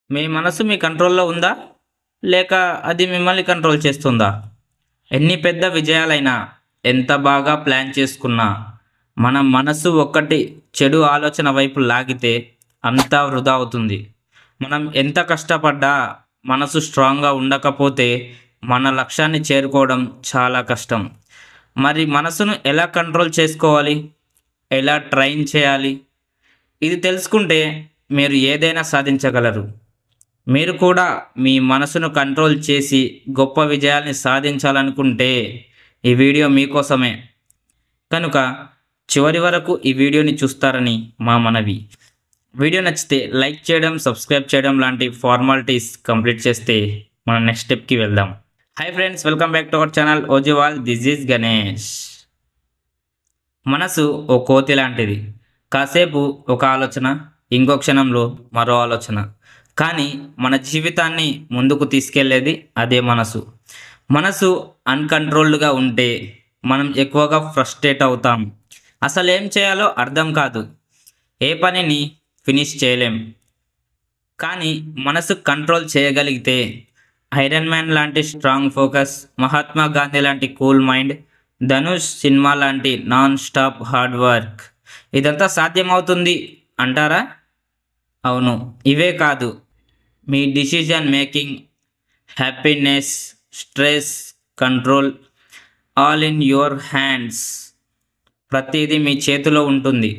మీ మనసు మీ కంట్రోల్‌లో ఉందా? లేక అది మిమ్మల్ని కంట్రోల్ చేస్తుందా? ఎన్ని పెద్ద విజయాలైనా, ఎంత బాగా ప్లాన్ చేసుకున్నా, మన మనసు ఒక్కటి చెడు ఆలోచన వైపు లాగితే అంతా వృధా అవుతుంది. మనం ఎంత కష్టపడ్డా మనసు స్ట్రాంగ్‌గా ఉండకపోతే మన లక్ష్యాన్ని చేరుకోవడం చాలా కష్టం. మరి మనసును ఎలా కంట్రోల్ చేసుకోవాలి? ఎలా ట్రైన్ చేయాలి? ఇది తెలుసుకుంటే మీరు ఏదైనా సాధించగలరు. మీరు కూడా మీ మనసును కంట్రోల్ చేసి గొప్ప విజయాల్ని సాధించాలనుకుంటే ఈ వీడియో మీకోసమే. కనుక చివరి వరకు ఈ వీడియోని చూస్తారని మా మనవి. వీడియో నచ్చితే లైక్ చేయడం, సబ్స్క్రైబ్ చేయడం లాంటి ఫార్మాలిటీస్ కంప్లీట్ చేస్తే మనం నెక్స్ట్ స్టెప్‌కి వెళ్దాం. Hi friends, welcome back to our channel ఓజీవాల్. This is Ganesh. మనసు ఓ కోతి లాంటిది. కాసేపు ఒక ఆలోచన, ఇంకో క్షణంలో మరో ఆలోచన. కానీ మన జీవితాన్ని ముందుకు తీసుకెళ్లేది అదే మనసు. మనసు అన్‌కంట్రోల్డ్‌గా ఉంటే మనం ఎక్కువగా ఫ్రస్ట్రేట్ అవుతాం. అసలేం చేయాలో అర్థం కాదు. ఏ పనిని ఫినిష్ చేయలేం. కానీ మనసు కంట్రోల్ చేయగలిగితే ఐరన్ మ్యాన్ లాంటి స్ట్రాంగ్ ఫోకస్, మహాత్మా గాంధీ లాంటి కూల్ మైండ్, ధనుష్ సినిమా లాంటి నాన్ స్టాప్ హార్డ్ వర్క్, ఇదంతా సాధ్యమవుతుంది అంటారా? అవును. ఇవే కాదు, మీ decision making, happiness, stress control all in your hands. ప్రతిదీ మీ చేతిలో ఉంటుంది.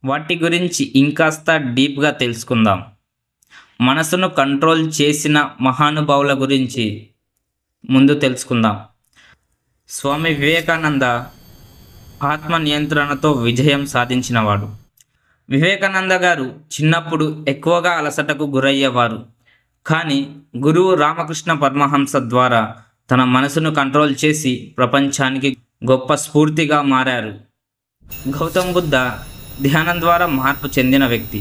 వాటి గురించి ఇంకాస్త డీప్గా తెలుసుకుందాం. మనసును కంట్రోల్ చేసిన మహానుభావుల గురించి ముందు తెలుసుకుందాం. స్వామి వివేకానంద ఆత్మ నియంత్రణతో విజయం సాధించినవాడు. వివేకానంద గారు చిన్నప్పుడు ఎక్కువగా అలసటకు గురయ్యేవారు. కానీ గురువు రామకృష్ణ పరమహంస ద్వారా తన మనసును కంట్రోల్ చేసి ప్రపంచానికి గొప్ప స్ఫూర్తిగా మారారు. గౌతమ్ బుద్ధ ధ్యానం ద్వారా మార్పు చెందిన వ్యక్తి.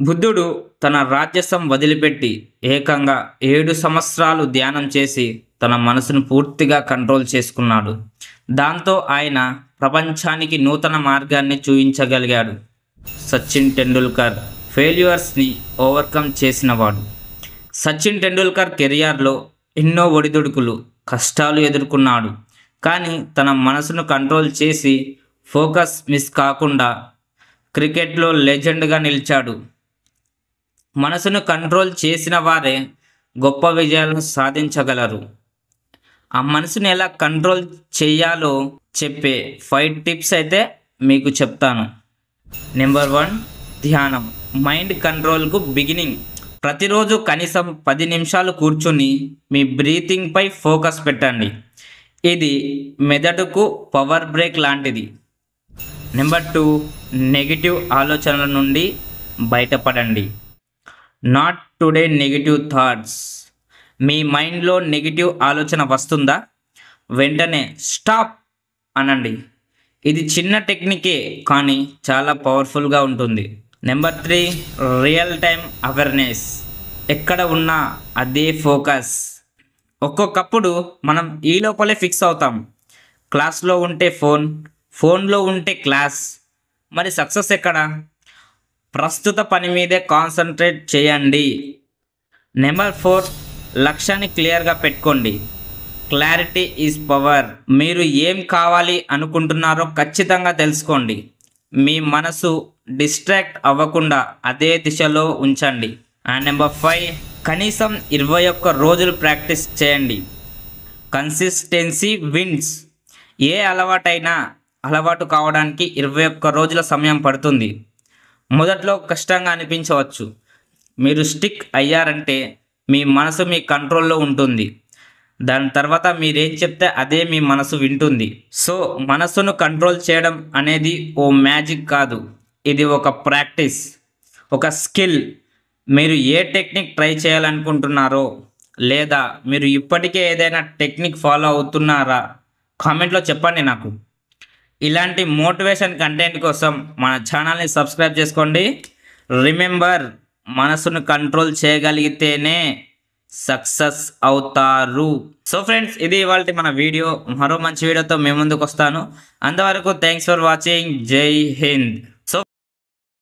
బుద్ధుడు తన రాజ్యసం వదిలిపెట్టి ఏకంగా 7 సంవత్సరాలు ధ్యానం చేసి తన మనసును పూర్తిగా కంట్రోల్ చేసుకున్నాడు. దాంతో ఆయన ప్రపంచానికి నూతన మార్గాన్ని చూపించగలిగాడు. సచిన్ టెండూల్కర్ ఫెయిల్యూర్స్ని ఓవర్కమ్ చేసినవాడు. సచిన్ టెండూల్కర్ కెరియర్లో ఎన్నో ఒడిదుడుకులు, కష్టాలు ఎదుర్కొన్నాడు. కానీ తన మనసును కంట్రోల్ చేసి ఫోకస్ మిస్ కాకుండా క్రికెట్లో లెజెండ్గా నిలిచాడు. మనసును కంట్రోల్ చేసిన వారే గొప్ప విజయాలను సాధించగలరు. ఆ మనసుని ఎలా కంట్రోల్ చేయాలో చెప్పే 5 టిప్స్ అయితే మీకు చెప్తాను. నెంబర్ 1, ధ్యానం. మైండ్ కంట్రోల్కు బిగినింగ్. ప్రతిరోజు కనీసం 10 నిమిషాలు కూర్చుని మీ బ్రీతింగ్పై ఫోకస్ పెట్టండి. ఇది మెదడుకు పవర్ బ్రేక్ లాంటిది. నెంబర్ 2, నెగిటివ్ ఆలోచనల నుండి బయటపడండి. Not today negative thoughts. మీ మైండ్లో నెగిటివ్ ఆలోచన వస్తుందా? వెంటనే స్టాప్ అనండి. ఇది చిన్న టెక్నికే కానీ చాలా పవర్ఫుల్గా ఉంటుంది. Number 3, real time awareness. ఎక్కడ ఉన్నా అదే ఫోకస్. ఒక్కొక్కప్పుడు మనం ఈ లోపలే ఫిక్స్ అవుతాం. క్లాస్లో ఉంటే ఫోన్లో ఉంటే క్లాస్. మరి సక్సెస్ ఎక్కడ? ప్రస్తుత పని మీదే కాన్సన్ట్రేట్ చేయండి. నెంబర్ 4, లక్ష్యాన్ని క్లియర్గా పెట్టుకోండి. Clarity is power. మీరు ఏం కావాలి అనుకుంటున్నారో ఖచ్చితంగా తెలుసుకోండి. మీ మనసు డిస్ట్రాక్ట్ అవ్వకుండా అదే దిశలో ఉంచండి. అండ్ నెంబర్ 5, కనీసం 21 రోజులు ప్రాక్టీస్ చేయండి. Consistency wins. ఏ అలవాటైనా అలవాటు కావడానికి 21 రోజుల సమయం పడుతుంది. మొదట్లో కష్టంగా అనిపించవచ్చు. మీరు స్టిక్ అయ్యారంటే మీ మనసు మీ కంట్రోల్లో ఉంటుంది. దాని తర్వాత మీరేం చెప్తే అదే మీ మనసు వింటుంది. సో మనసును కంట్రోల్ చేయడం అనేది ఓ మ్యాజిక్ కాదు. ఇది ఒక ప్రాక్టీస్, ఒక స్కిల్. మీరు ఏ టెక్నిక్ ట్రై చేయాలనుకుంటున్నారో, లేదా మీరు ఇప్పటికే ఏదైనా టెక్నిక్ ఫాలో అవుతున్నారా, కామెంట్లో చెప్పండి నాకు. ఇలాంటి మోటివేషన్ కంటెంట్ కోసం మన ఛానల్ని సబ్స్క్రైబ్ చేసుకోండి. రిమెంబర్, మనసును కంట్రోల్ చేయగలిగితేనే సక్సెస్ అవుతారు. సో ఫ్రెండ్స్, ఇది ఇవాల్టి మన వీడియో. మరో మంచి వీడియోతో మేము ముందుకు వస్తాను. అంతవరకు థ్యాంక్స్ ఫర్ వాచింగ్. జై హింద్.